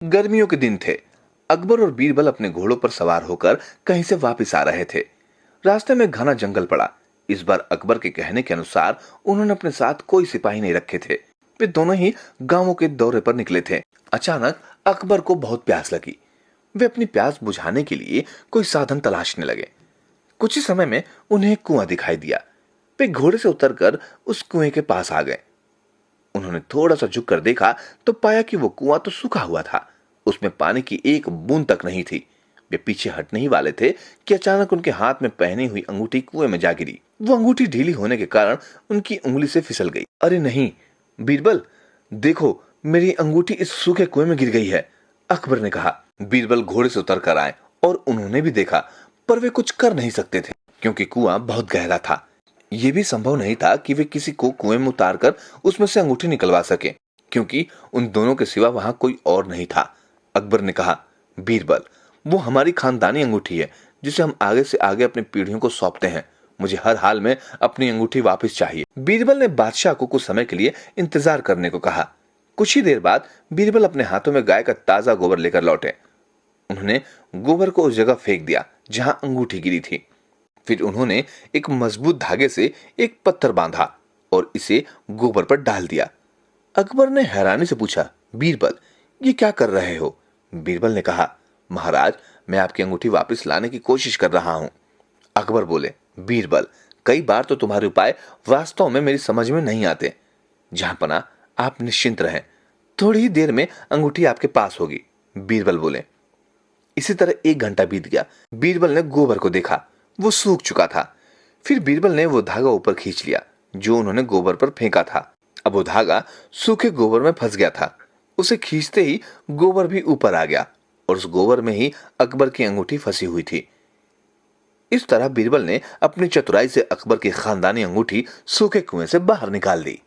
गर्मियों के दिन थे। अकबर और बीरबल अपने घोड़ों पर सवार होकर कहीं से वापस आ रहे थे। रास्ते में घना जंगल पड़ा। इस बार अकबर के कहने के अनुसार उन्होंने अपने साथ कोई सिपाही नहीं रखे थे। वे दोनों ही गांवों के दौरे पर निकले थे। अचानक अकबर को बहुत प्यास लगी। वे अपनी प्यास बुझाने के लिए कोई साधन तलाशने लगे। कुछ ही समय में उन्हें एक कुआं दिखाई दिया। वे घोड़े से उतरकर उस कुएं के पास आ गए। उन्होंने थोड़ा सा झुककर देखा तो पाया कि वो कुआं तो सूखा हुआ था। उसमें पानी की एक बूंद तक नहीं थी। वे पीछे हटने ही वाले थे कि अचानक उनके हाथ में पहनी हुई अंगूठी कुएं में जा गिरी। वो अंगूठी ढीली होने के कारण उनकी उंगली से फिसल गई। अरे नहीं, बीरबल देखो, मेरी अंगूठी इस सूखे कुएं में गिर गई है, अकबर ने कहा। बीरबल घोड़े से उतर कर आए और उन्होंने भी देखा, पर वे कुछ कर नहीं सकते थे क्योंकि कुआं बहुत गहरा था। यह भी संभव नहीं था कि वे किसी को कुएं में उतारकर उसमें से अंगूठी निकलवा सके, क्योंकि उन दोनों के सिवा वहां कोई और नहीं था। अकबर ने कहा, बीरबल, वो हमारी खानदानी अंगूठी है जिसे हम आगे से आगे अपनी पीढ़ियों को सौंपते हैं। मुझे हर हाल में अपनी अंगूठी वापस चाहिए। बीरबल ने बादशाह को कुछ समय के लिए इंतजार करने को कहा। कुछ ही देर बाद बीरबल अपने हाथों में गाय का ताजा गोबर लेकर लौटे। उन्होंने गोबर को उस जगह फेंक दिया जहां अंगूठी गिरी थी। फिर उन्होंने एक मजबूत धागे से एक पत्थर बांधा और इसे गोबर पर डाल दिया। अकबर ने हैरानी से पूछा, बीरबल, ये क्या कर रहे हो? बीरबल ने कहा, महाराज, मैं आपकी अंगूठी वापस लाने की कोशिश कर रहा हूं। अकबर बोले, बीरबल, कई बार तो तुम्हारे उपाय वास्तव में मेरी समझ में नहीं आते। जहां पना, आप निश्चिंत रहें, थोड़ी ही देर में अंगूठी आपके पास होगी। बीरबल बोले। इसी तरह 1 घंटा बीत गया। बीरबल ने गोबर को देखा, वो सूख चुका था। फिर बीरबल ने वो धागा ऊपर खींच लिया जो उन्होंने गोबर पर फेंका था। अब वो धागा सूखे गोबर में फंस गया था। उसे खींचते ही गोबर भी ऊपर आ गया और उस गोबर में ही अकबर की अंगूठी फंसी हुई थी। इस तरह बीरबल ने अपनी चतुराई से अकबर की खानदानी अंगूठी सूखे कुएं से बाहर निकाल दी।